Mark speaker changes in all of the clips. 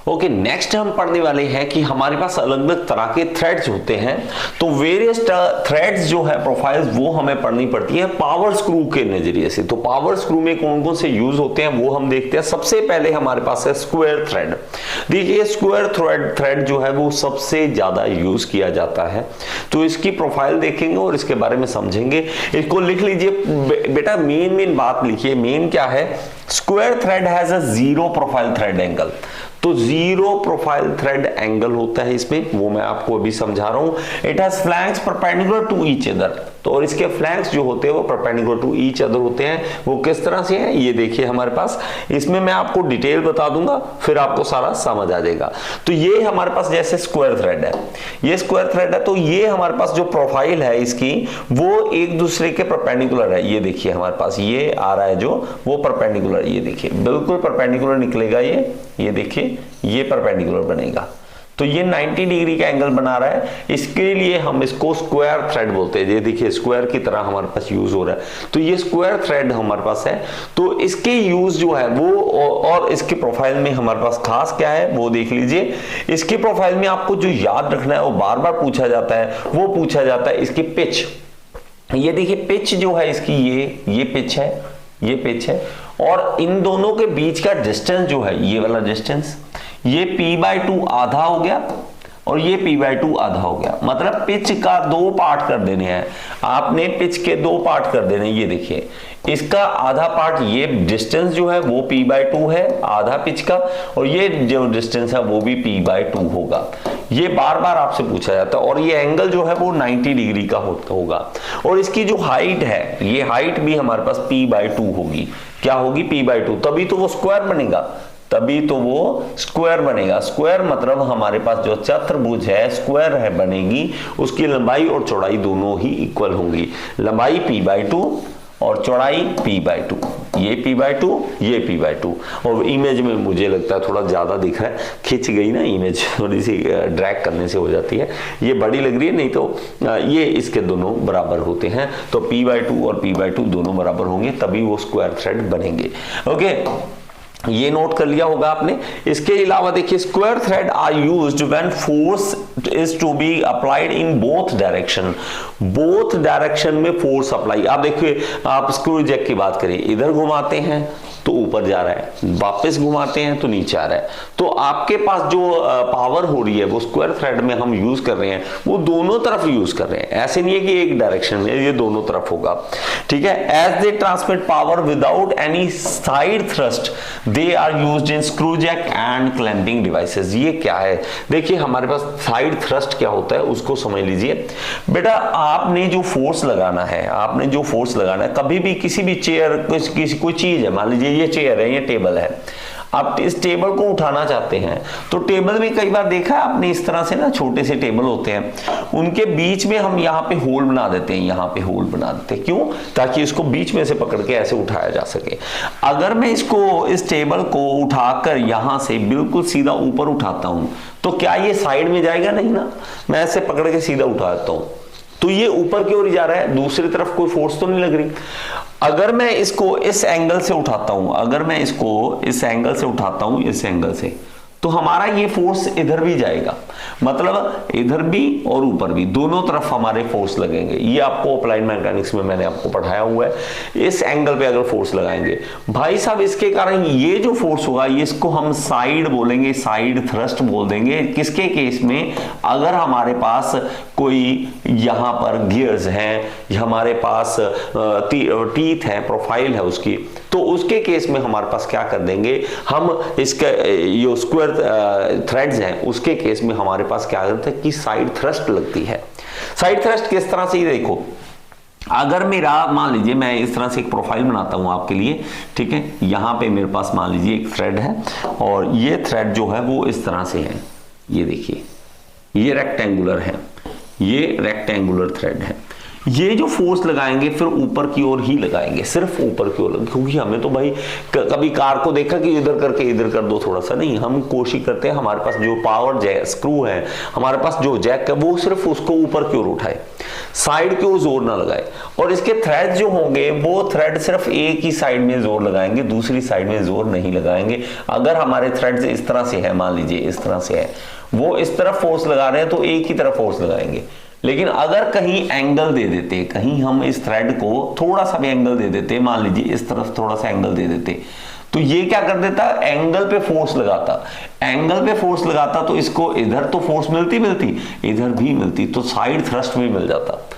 Speaker 1: Okay, next हम पढ़ने वाले हैं कि हमारे पास अलग अलग तरह के थ्रेड्स होते हैं। तो वेरियस थ्रेड्स जो है प्रोफाइल्स वो हमें पढ़नी पड़ती है पावर स्क्रू के नजरिए से। तो पावर स्क्रू में कौन कौन से यूज होते हैं वो हम देखते हैं। सबसे पहले हमारे पास है स्क्वायर थ्रेड। देखिए स्क्वायर थ्रेड जो है वो सबसे ज्यादा यूज किया जाता है। तो इसकी प्रोफाइल देखेंगे और इसके बारे में समझेंगे। इसको लिख लीजिए बेटा, मेन बात लिखिए। मेन क्या है? Square thread has a zero profile thread angle. तो जीरो प्रोफाइल थ्रेड एंगल होता है इसमें, वो मैं आपको अभी समझा रहा हूं। It has flanks perpendicular to each other. तो और इसके फ्लैंक्स जो होते हैं वो परपेंडिकुलर टू ईच अदर होते हैं। वो किस तरह से हैं ये देखिए हमारे पास, इसमें मैं आपको डिटेल बता दूंगा, फिर आपको सारा समझ आ जाएगा। तो ये हमारे पास जैसे स्क्वायर थ्रेड है, ये स्क्वायर थ्रेड है। तो ये हमारे पास जो प्रोफाइल है इसकी वो एक दूसरे के परपेंडिकुलर है। ये देखिए हमारे पास ये आ रहा है जो, वो परपेंडिकुलर, ये देखिए बिल्कुल परपेंडिकुलर निकलेगा। ये देखिए ये परपेंडिकुलर बनेगा। तो ये 90 डिग्री का एंगल बना रहा है। इसके लिए हम इसको स्क्वायर थ्रेड बोलते हैं। ये देखिए स्क्वायर की तरह हमारे पास यूज हो रहा है। तो ये स्क्वायर थ्रेड हमारे पास है। तो इसके यूज जो है वो, और इसके प्रोफाइल में हमारे पास खास क्या है वो देख लीजिए। इसकी प्रोफाइल में आपको जो याद रखना है वो बार बार पूछा जाता है, वो पूछा जाता है इसकी पिच। ये देखिए पिच जो है इसकी, ये पिच है, ये पिच है। और इन दोनों के बीच का डिस्टेंस जो है, ये वाला डिस्टेंस, ये p/2 आधा हो गया और ये p/2 आधा हो गया। मतलब पिच का 2 पार्ट कर देने हैं आपने, पिच के 2 पार्ट कर देने। ये देखिए इसका आधा पार्ट, ये डिस्टेंस जो है वो p/2 है आधा पिच का, और ये जो डिस्टेंस है वो भी p/2 होगा। ये बार बार आपसे पूछा जाता है। और ये एंगल जो है वो 90 डिग्री का होगा। और इसकी जो हाइट है, ये हाइट भी हमारे पास p/2 होगी। क्या होगी? p/2। तभी तो वो स्क्वायर बनेगा, तभी तो वो स्क्वायर बनेगा। स्क्वायर मतलब हमारे पास जो चतुर्भुज है स्क्वायर है बनेगी, उसकी लंबाई और चौड़ाई दोनों ही इक्वल होंगी। लंबाई p/2 और चौड़ाई p/2। ये p/2, ये p/2। और इमेज में मुझे लगता है थोड़ा ज्यादा दिख रहा है, खिंच गई ना इमेज, थोड़ी सी ड्रैग करने से हो जाती है। ये बड़ी लग रही है, नहीं तो ये इसके दोनों बराबर होते हैं। तो p/2 और p/2 दोनों बराबर होंगे, तभी वो स्क्वायर थ्रेड बनेंगे। ओके, ये नोट कर लिया होगा आपने। इसके अलावा देखिए square thread are used when force is to be applied in both direction. Both direction में फोर्स अप्लाई। आप देखिए, आप स्क्रू जैक की बात करिए, इधर घुमाते हैं तो ऊपर जा रहा है, वापस घुमाते हैं तो नीचे आ रहा है। तो आपके पास जो पावर हो रही है वो स्क्वायर थ्रेड में हम यूज कर रहे हैं, वो दोनों तरफ यूज कर रहे हैं। ऐसे नहीं है कि एक डायरेक्शन में, ये दोनों तरफ होगा। ठीक है। As they transmit power without any side thrust they are used in screw jack and clamping devices. ये क्या है? देखिए हमारे पास साइड थ्रस्ट क्या होता है उसको समझ लीजिए। बेटा आपने जो फोर्स लगाना है, आपने जो फोर्स लगाना है, कभी भी किसी भी चेयर, किसी कोई चीज है, मान लीजिए ये चेयर है, ये टेबल है, आप इस टेबल को उठाना चाहते हैं तो टेबल में कई बार देखा है आपने, इस तरह से ना छोटे से टेबल होते हैं, उनके बीच में हम यहाँ पे होल बना देते हैं, यहाँ पे होल बना देते हैं। क्यों? ताकि इसको बीच में से पकड़ के ऐसे उठाया जा सके। अगर मैं इसको, इस टेबल को उठाकर यहाँ से बिल्कुल सीधा ऊपर उठाता हूं तो क्या ये साइड में जाएगा? नहीं ना। मैं ऐसे पकड़ के सीधा उठाता हूं तो ये ऊपर की ओर जा रहा है, दूसरी तरफ कोई फोर्स तो नहीं लग रही। अगर मैं इसको इस एंगल से उठाता हूं, अगर मैं इसको इस एंगल से उठाता हूं, इस एंगल से, तो हमारा ये फोर्स इधर भी जाएगा। मतलब इधर भी और ऊपर भी, दोनों तरफ हमारे फोर्स लगेंगे। ये आपको अप्लाइड मैकेनिक्स में मैंने आपको पढ़ाया हुआ है। इस एंगल पे अगर फोर्स लगाएंगे भाई साहब, इसके कारण ये जो फोर्स होगा, ये इसको हम साइड बोलेंगे, साइड थ्रस्ट बोल देंगे। किसके केस में? अगर हमारे पास कोई यहाँ पर गियर्स हैं, हमारे पास टीथ है, प्रोफाइल है उसकी, तो उसके केस में हमारे पास क्या कर देंगे हम, इसके ये स्क्वायर थ्रेड्स हैं, उसके केस में हमारे पास क्या करते हैं कि साइड थ्रस्ट लगती है। साइड थ्रस्ट किस तरह से? ये देखो, अगर मेरा, मान लीजिए मैं इस तरह से एक प्रोफाइल बनाता हूं आपके लिए, ठीक है। यहां पे मेरे पास मान लीजिए एक थ्रेड है और ये थ्रेड जो है वो इस तरह से है। ये देखिए ये रेक्टेंगुलर है, ये रेक्टेंगुलर थ्रेड है। ये जो फोर्स लगाएंगे फिर ऊपर की ओर ही लगाएंगे, सिर्फ ऊपर की ओर, क्योंकि हमें तो भाई कभी कार को देखा कि इधर करके इधर कर दो थोड़ा सा, नहीं, हम कोशिश करते हैं हमारे पास जो पावर जैक स्क्रू है, हमारे पास जो जैक है, वो सिर्फ उसको ऊपर की ओर उठाए, साइड की ओर जोर ना लगाए। और इसके थ्रेड जो होंगे वो थ्रेड सिर्फ एक ही साइड में जोर लगाएंगे, दूसरी साइड में जोर नहीं लगाएंगे। अगर हमारे थ्रेड इस तरह से है, मान लीजिए इस तरह से है, वो इस तरफ फोर्स लगा रहे हैं तो एक ही तरफ फोर्स लगाएंगे। लेकिन अगर कहीं एंगल दे देते, कहीं हम इस थ्रेड को थोड़ा सा भी एंगल दे देते, मान लीजिए इस तरफ थोड़ा सा एंगल दे देते, तो ये क्या कर देता, एंगल पे फोर्स लगाता, एंगल पे फोर्स लगाता तो इसको इधर तो फोर्स मिलती इधर भी मिलती, तो साइड थ्रस्ट भी मिल जाता,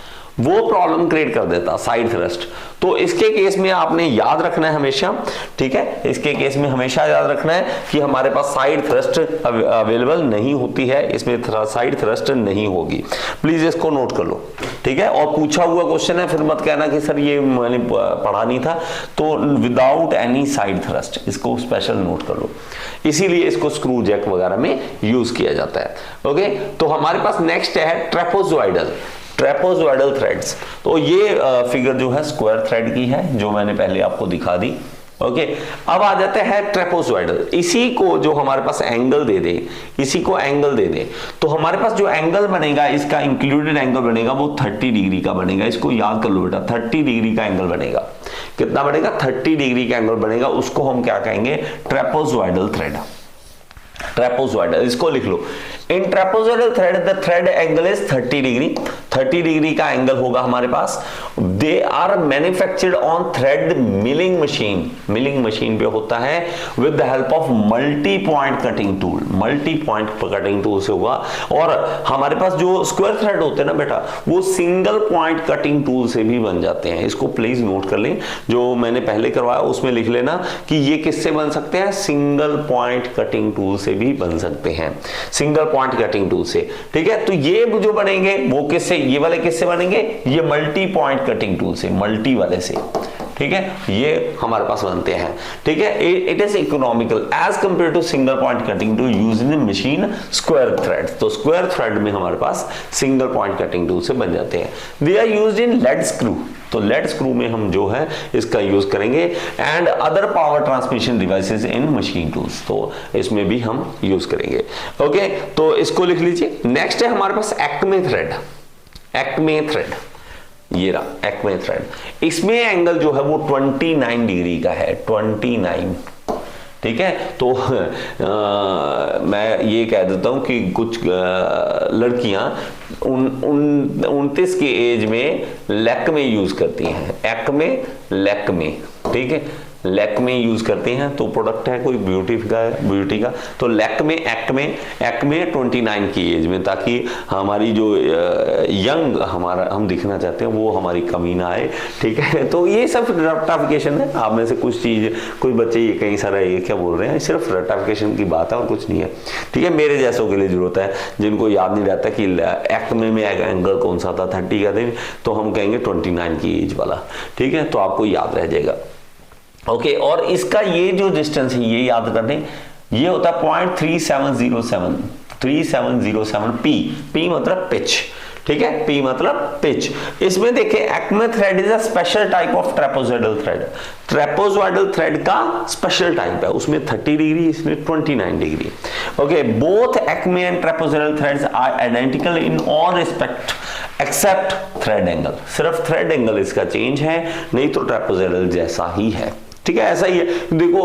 Speaker 1: वो प्रॉब्लम क्रिएट कर देता साइड थ्रस्ट। तो इसके केस में आपने याद रखना है हमेशा, ठीक है, इसके केस में हमेशा याद रखना है कि हमारे पास साइड थ्रस्ट अवेलेबल नहीं होती है, इसमें साइड थ्रस्ट नहीं होगी, प्लीज इसको नोट कर लो, ठीक है। और पूछा हुआ क्वेश्चन है, फिर मत कहना कि सर ये मैंने पढ़ा नहीं था, तो विदाउट एनी साइड थ्रस्ट, इसको स्पेशल नोट कर लो, इसीलिए इसको स्क्रू जैक वगैरह में यूज किया जाता है। ओके, तो हमारे पास नेक्स्ट है ट्रेपोजोइडल थ्रेड्स। तो ये फिगर जो है स्क्वायर थ्रेड की है, जो मैंने पहले आपको दिखा दी। ओके, अब आ जाते हैं ट्रेपोजोइडल। इसी को जो हमारे पास एंगल दे दे, इसी को एंगल दे दे, तो हमारे पास जो एंगल बनेगा, इसका इंक्लूडेड एंगल बनेगा वो 30 डिग्री का बनेगा। इसको याद कर लो बेटा, 30 डिग्री का एंगल बनेगा। कितना बनेगा? 30 डिग्री का एंगल बनेगा। उसको हम क्या कहेंगे? ट्रेपोजोइडल थ्रेड। ट्रेपोजोइडल, इसको लिख लो। In trapezoidal thread the thread angle is 30 degree. 30 degree का एंगल होगा हमारे पास। They are manufactured on thread milling machine. Milling machine पे होता है with the help of multi point cutting tool. Multi point cutting tool से होगा। और हमारे पास जो स्क्वायर थ्रेड होते हैं ना बेटा, वो सिंगल पॉइंट कटिंग टूल से भी बन जाते हैं। इसको प्लीज नोट कर लें, जो मैंने पहले करवाया उसमें लिख लेना कि ये किससे बन सकते हैं? सिंगल पॉइंट कटिंग टूल से भी बन सकते हैं, सिंगल पॉइंट कटिंग टूल से। ठीक है, तो ये जो बनेंगे वो किससे? ये वाले किससे बनेंगे? ये मल्टी पॉइंट कटिंग टूल से, मल्टी वाले से। ठीक है, ये हमारे पास बनते हैं। ठीक है, it is economical as compare to single point cutting tool used in machine square thread. तो स्क्वायर थ्रेड में हमारे पास सिंगल पॉइंट कटिंग टूल से बन जाते हैं। They are used in lead screw. तो लेड स्क्रू में हम जो है इसका यूज करेंगे। And other power transmission devices in machine tools, तो इसमें भी हम यूज करेंगे। ओके, तो इसको लिख लीजिए। नेक्स्ट है हमारे पास एक्मे थ्रेड। एक्मे थ्रेड, ये रहा एक्मे थ्रेड। इसमें एंगल जो है वो 29 डिग्री का है, 29। ठीक है, तो मैं ये कह देता हूं कि कुछ लड़कियां 29 की एज में लैक्मे यूज करती हैं। एक्मे, लैक्मे, ठीक है, लैक्मे यूज करते हैं। तो प्रोडक्ट है कोई ब्यूटी का, तो लैक्मे, एक्मे 29 की एज में, ताकि हमारी जो यंग हम दिखना चाहते हैं वो हमारी कमी ना आए। ठीक है, तो ये सब रटाफिकेशन है। आप में से कुछ चीज, कोई बच्चे ये कहीं सारा ये क्या बोल रहे हैं, सिर्फ रटाफिकेशन की बात है और कुछ नहीं है। ठीक है, मेरे जैसों के लिए जरूरत है जिनको याद नहीं रहता कि एक्मे में एंगल कौन सा था 30 का दिन, तो हम कहेंगे 29 की एज वाला। ठीक है, तो आपको याद रह जाएगा। ओके, और इसका ये जो डिस्टेंस है ये याद कर लें, ये होता है 0.3707 पी मतलब पिच। ठीक है, पी मतलब पिच। इसमें देखिए Acme thread is a special type of trapezoidal thread. Trapezoidal thread का स्पेशल टाइप है, उसमें 30 डिग्री, इसमें 29 degree. Okay, both Acme and trapezoidal threads are identical in all respect except thread angle. सिर्फ thread angle इसका change है, नहीं तो ट्रेपोजोइडल जैसा ही है। ठीक है, ऐसा ही है। देखो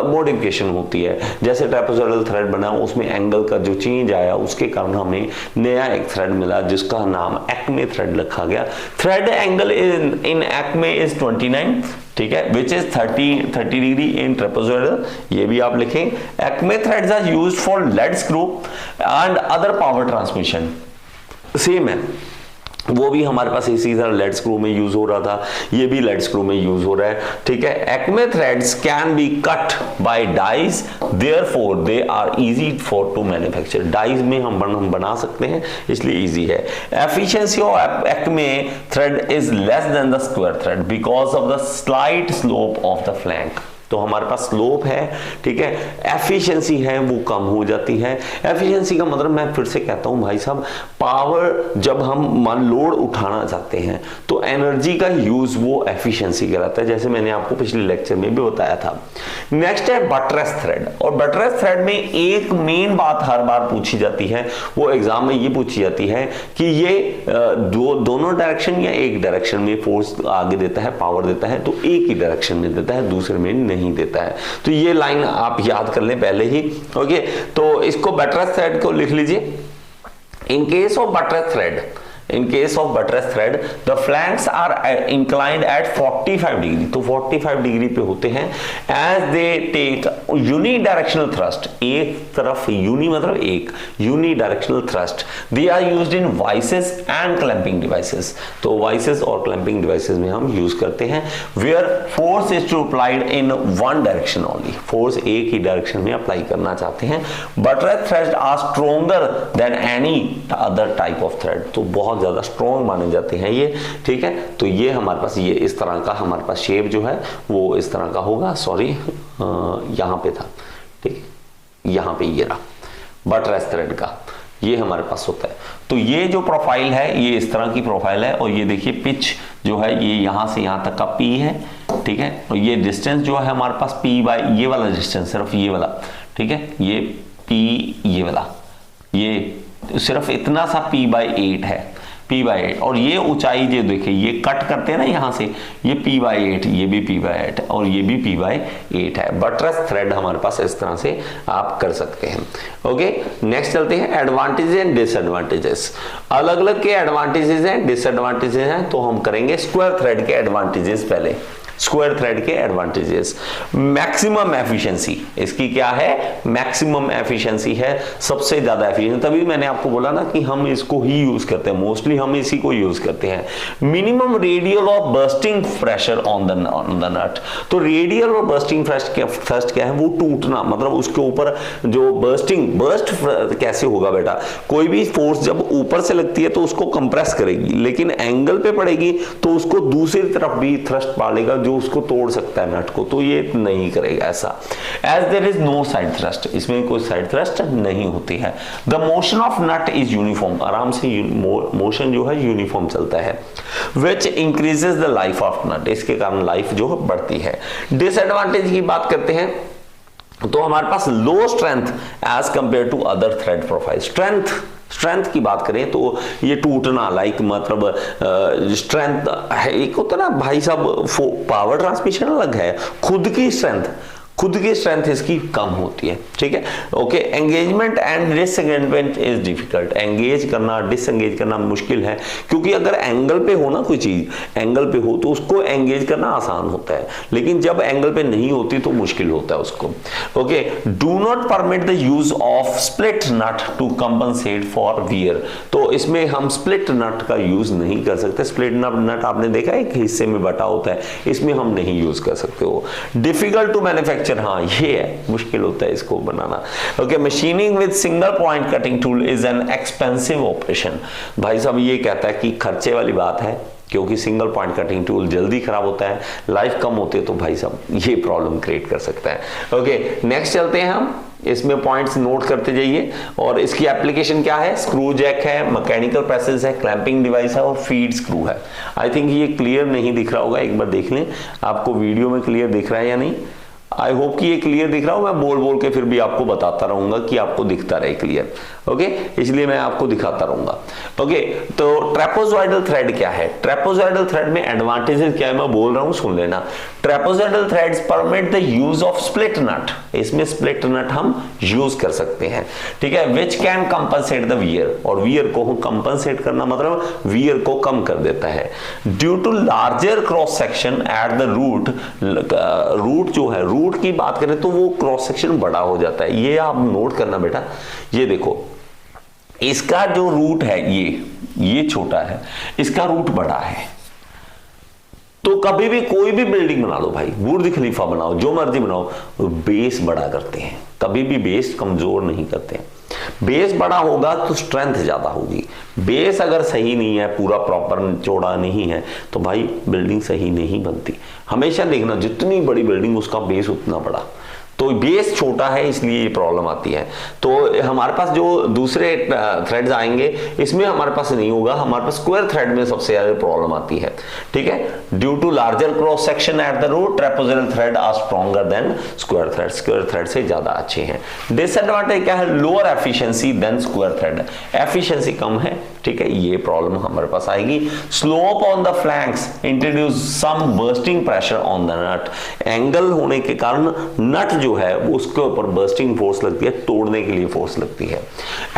Speaker 1: मॉडिफिकेशन होती है, जैसे ट्रेपोजोइडल थ्रेड बना उसमें एंगल का जो चेंज आया उसके कारण हमें नया एक थ्रेड मिला जिसका नाम एक्मे थ्रेड रखा गया। Thread angle in Acme is 29, ठीक है, विच इज 30 डिग्री इन ट्रेपोजोइडल। ये भी आप लिखें। Acme threads are used for lead screw and other power transmission. Same है, वो भी हमारे पास इसी तरह लेड स्क्रू में यूज हो रहा था, ये भी लेड स्क्रू में यूज हो रहा है। ठीक है, acme threads can be cut by dies, therefore they are easy for to manufacture. Dies में हम बना सकते हैं, इसलिए इजी है। Efficiency of acme thread is less than the square thread because of the slight slope of the flank. तो हमारे पास slope है, ठीक है, एफिशिएंसी है वो कम हो जाती है। एफिशिएंसी का मतलब मैं फिर से कहता हूं भाई साहब, पावर जब हम मान लोड उठाना चाहते हैं तो एनर्जी का यूज वो एफिशिएंसी कहलाता है, जैसे मैंने आपको पिछले लेक्चर में भी बताया था। नेक्स्ट है बटरेस थ्रेड, और बटरेस थ्रेड में एक मेन बात हर बार पूछी जाती है, वो एग्जाम में ये पूछी जाती है कि ये दोनों डायरेक्शन या एक डायरेक्शन में फोर्स आगे देता है, पावर देता है, तो एक ही डायरेक्शन में देता है, दूसरे में नहीं देता है। तो ये लाइन आप याद कर लें पहले ही। ओके, तो इसको बटरेस थ्रेड को लिख लीजिए। In case of buttress thread, in case of buttress thread the flanks are inclined at 45 degree, तो 45 डिग्री पे होते हैं as they take unidirectional thrust, एक तरफ uni मतलब एक unidirectional thrust, they are used in vices and clamping devices, तो vices और clamping devices में हम यूज करते हैं where force is to applied in one direction only, force एक ही डायरेक्शन में अप्लाई करना चाहते हैं। buttress threads are stronger than any other type of thread, तो बहुत ज्यादा स्ट्रॉन्ग माने जाते हैं ये, ठीक है। तो ये हमारे पास ये इस तरह का हमारे पास शेप जो है वो इस तरह का होगा, सॉरी यहां पे था, ठीक, यहां पे ये रहा बटरेस थ्रेड का, ये हमारे पास होता है। तो ये जो प्रोफाइल है ये इस तरह की प्रोफाइल है, और ये देखिए पिच जो है ये यहां से यहां तक का पी है, ठीक है, और ये डिस्टेंस जो है हमारे पास पी बाय ये वाला डिस्टेंस, सिर्फ ये वाला, ठीक है, ये पी ये वाला, ये सिर्फ इतना सा पी बाय 8 है, पी बाई 8, और ये ऊंचाई जो देखिए ये कट करते हैं ना यहाँ से, ये पी बाई 8, ये भी पी बाई 8 और ये भी पी बाई 8 है। बटरेस थ्रेड हमारे पास इस तरह से आप कर सकते हैं। ओके, नेक्स्ट चलते हैं एडवांटेजेस एंड डिसएडवांटेजेस। अलग अलग के एडवांटेजेस हैं, डिसएडवांटेजेस हैं, तो हम करेंगे स्क्वायर थ्रेड के एडवांटेजेस पहले। स्क्वायर थ्रेड के एडवांटेजेस, मैक्सिमम एफिशिएंसी, इसकी क्या है, मैक्सिमम एफिशिएंसी है, सबसे ज्यादा एफिशिएंसी, तभी मैंने आपको बोला ना कि हम इसको ही यूज करते हैं, मोस्टली हम इसी को यूज करते हैं। Minimum radial of bursting pressure on the nut, तो रेडियल और बर्स्टिंग थ्रस्ट क्या है, वो टूटना, मतलब उसके ऊपर जो बर्स्ट कैसे होगा बेटा, कोई भी फोर्स जब ऊपर से लगती है तो उसको कंप्रेस करेगी, लेकिन एंगल पे पड़ेगी तो उसको दूसरी तरफ भी थ्रस्ट पालेगा जो उसको तोड़ सकता है नट को, तो ये नहीं करेगा ऐसा। As there is no side thrust, इसमें कोई साइड थ्रस्ट नहीं होती है। The motion of nut is uniform, आराम से मोशन जो है यूनिफॉर्म चलता है। Which increases the life of nut, इसके कारण लाइफ जो बढ़ती है। डिसएडवांटेज की बात करते हैं तो हमारे पास low strength as compare to other thread profile. Strength की बात करें तो ये टूटना, लाइक मतलब स्ट्रेंथ है, एक होता ना भाई साहब, पावर ट्रांसमिशन अलग है, खुद की स्ट्रेंथ इसकी कम होती है, ठीक है। Okay, engagement and disengagement is difficult, engage करना डिसएंगेज करना मुश्किल है, क्योंकि अगर एंगल पे हो ना कोई चीज, एंगल पे हो तो उसको एंगेज करना आसान होता है, लेकिन जब एंगल पे नहीं होती तो मुश्किल होता है उसको। Okay, do not permit the use of split nut to compensate for wear, तो इसमें हम स्प्लिट नट का यूज नहीं कर सकते। स्प्लिट नट आपने देखा एक हिस्से में बटा होता है, इसमें हम नहीं यूज कर सकते हो। डिफिकल्ट टू मैन्युफैक्चर, हाँ ये है, मुश्किल होता है इसको बनाना। Okay, machining with single point cutting tool is an expensive operation, भाई साहब ये कहता है कि खर्चे वाली बात है, क्योंकि सिंगल पॉइंट कटिंग टूल जल्दी खराब होता है, लाइफ कम होती है, तो भाई साहब ये प्रॉब्लम क्रिएट कर सकता है। ओके, नेक्स्ट चलते हैं हम, इसमें पॉइंट्स नोट करते जाइए, और इसकी एप्लीकेशन क्या है, स्क्रू जैक है, मैकेनिकल प्रेसेस है, क्लैंपिंग डिवाइस है और फीड स्क्रू है। आई थिंक ये क्लियर नहीं दिख रहा होगा, एक बार देख लें आपको वीडियो में क्लियर दिख रहा है या नहीं। आई होप कि ये क्लियर दिख रहा हो, मैं बोल बोल के फिर भी आपको बताता रहूंगा कि आपको दिखता रहे क्लियर। ओके, इसलिए मैं आपको दिखाता रहूंगा। ओके, तो ट्रेपेजॉइडल थ्रेड क्या है, ट्रेपेजॉइडल थ्रेड में एडवांटेजेस क्या है मैं बोल रहा हूं, सुन लेना। Trapezoidal threads permit the use of split nut, इसमें स्प्लिट नट हम यूज कर सकते हैं, ठीक है, which can compensate the wear, और वियर को कंपनसेट करना मतलब वियर को कम कर देता है। Due to larger cross section at the root, root जो है, रूट की बात करें तो वो क्रॉस सेक्शन बड़ा हो जाता है, ये आप नोट करना बेटा। ये देखो इसका जो रूट है ये छोटा है, इसका रूट बड़ा है, तो कभी भी कोई भी बिल्डिंग बना लो भाई, बुर्ज खलीफा बनाओ, जो मर्जी बनाओ, बेस बड़ा करते हैं, कभी भी बेस कमजोर नहीं करते हैं। बेस बड़ा होगा तो स्ट्रेंथ ज्यादा होगी। बेस अगर सही नहीं है, पूरा प्रॉपर चौड़ा नहीं है, तो भाई बिल्डिंग सही नहीं बनती। हमेशा देखना जितनी बड़ी बिल्डिंग उसका बेस उतना बड़ा, तो बेस छोटा है इसलिए ये प्रॉब्लम आती है। तो हमारे पास जो दूसरे थ्रेड्स आएंगे इसमें हमारे पास नहीं होगा, हमारे पास स्क्वायर थ्रेड में सबसे ज्यादा प्रॉब्लम आती है। ठीक है, due to larger cross section at the root trapezoidal thread are stronger than square thread, square thread से ज्यादा अच्छे हैं। डिसएडवांटेज क्या है, lower efficiency than square thread, efficiency कम है। ठीक है, ये प्रॉब्लम हमारे पास आएगी। Slope on the flanks introduce some bursting pressure on the nut, angle होने के कारण नट जो है वो उसके ऊपर बर्स्टिंग फोर्स लगती है, तोड़ने के लिए फोर्स लगती है।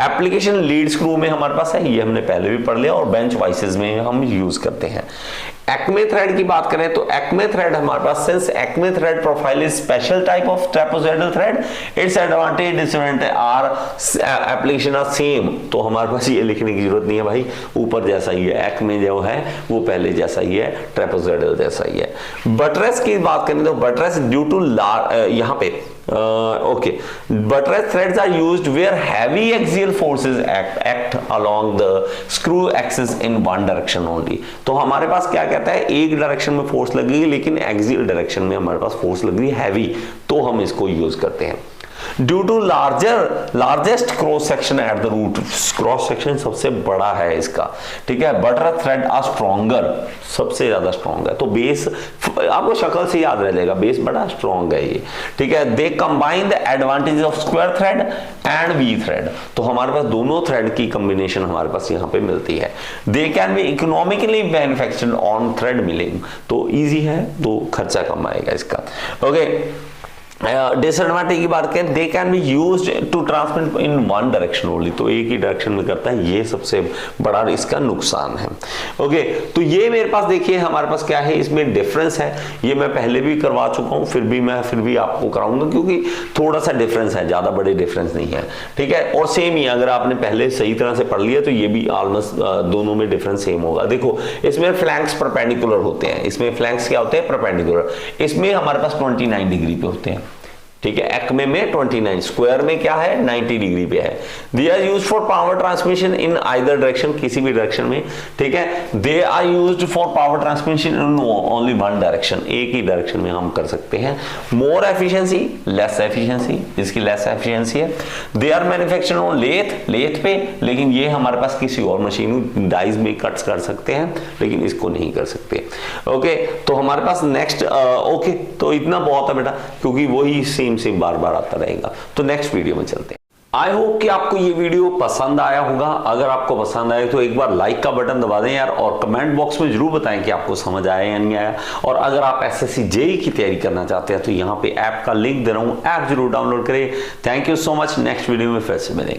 Speaker 1: एप्लीकेशन लीड स्क्रू में हमारे पास है, ये हमने पहले भी पढ़ लिया, और बेंच वाइसेस में हम यूज करते हैं। एक्मे थ्रेड की बात करें तो एक्मे थ्रेड हमारे पास, since Acme thread profile is special type of trapezoidal thread, its advantage disadvantage are application are same, तो हमारे पास ये लिखने की जरूरत नहीं है भाई, ऊपर जैसा ही है, एक्मे जो है वो पहले जैसा ही है, ट्रेपेजोइडल जैसा ही है। बटरेस की बात करें तो बटरेस ड्यू टू यहाँ पे okay, buttress threads are used where heavy axial forces act along the screw axis in one direction only। तो हमारे पास क्या कहता है, एक डायरेक्शन में फोर्स लगेगी लेकिन एक्सियल डायरेक्शन में हमारे पास फोर्स लग रही है हैवी, तो हम इसको यूज करते हैं। Due to largest cross section at the root, cross section सबसे बड़ा है इसका। ठीक है, बटरेस थ्रेड आर स्ट्रॉन्गर, सबसे ज्यादा स्ट्रॉन्ग है, तो बेस आपको शक्ल से याद रह जाएगा, बेस बड़ा स्ट्रॉन्ग है ये। ठीक है, they combine the advantage of square thread and V thread, तो हमारे पास दोनों थ्रेड की कॉम्बिनेशन हमारे पास यहाँ पे मिलती है। दे can B economically manufactured on thread milling, तो इजी है, तो खर्चा कम आएगा इसका। ओके, डिसएडवांटेज की बात करें, they can be used to transmit in one direction only, तो एक ही डायरेक्शन में करता है, ये सबसे बड़ा इसका नुकसान है। ओके, तो ये मेरे पास देखिए हमारे पास क्या है, इसमें डिफरेंस है, ये मैं पहले भी करवा चुका हूं, फिर भी आपको कराऊंगा क्योंकि थोड़ा सा डिफरेंस है, ज्यादा बड़े डिफरेंस नहीं है। ठीक है, और सेम ही अगर आपने पहले सही तरह से पढ़ लिया तो ये भी ऑलमोस्ट दोनों में डिफरेंस सेम होगा। देखो इसमें फ्लैंक्स परपेंडिकुलर होते हैं, इसमें फ्लैंक्स क्या होते हैं, परपेंडिकुलर, इसमें हमारे पास 29 डिग्री पे होते हैं। ठीक है, एक्मे में 29, स्क्वायर में क्या है 90 डिग्री पे है। They are used for power transmission in either direction, किसी भी डायरेक्शन में। ठीक है, they are used for power transmission in only one direction, एक ही डायरेक्शन में हम कर सकते हैं। मोर एफिशिएंसी, लेस एफिशिएंसी, इसकी लेस एफिशिएंसी है। They are manufactured on lathe पे, लेकिन ये हमारे पास किसी और मशीन डाइज में कट्स कर सकते हैं, लेकिन इसको नहीं कर सकते। ओके, तो हमारे पास नेक्स्ट ओके, तो इतना बहुत है बेटा, क्योंकि वही सेम बार बार आता रहेगा। तो नेक्स्ट वीडियो में चलते हैं। आई होप कि आपको ये वीडियो पसंद आया होगा। अगर आपको पसंद आए तो एक बार लाइक का बटन दबा दें यार, और कमेंट बॉक्स में जरूर बताएं कि आपको समझ आया या नहीं आया। और अगर आप एसएससी जेईई की तैयारी करना चाहते हैं तो यहाँ पे ऐप का लिंक दे रहा हूँ, ऐप जरूर डाउनलोड करें। Thank you so much, next video में फिर से मिलेंगे।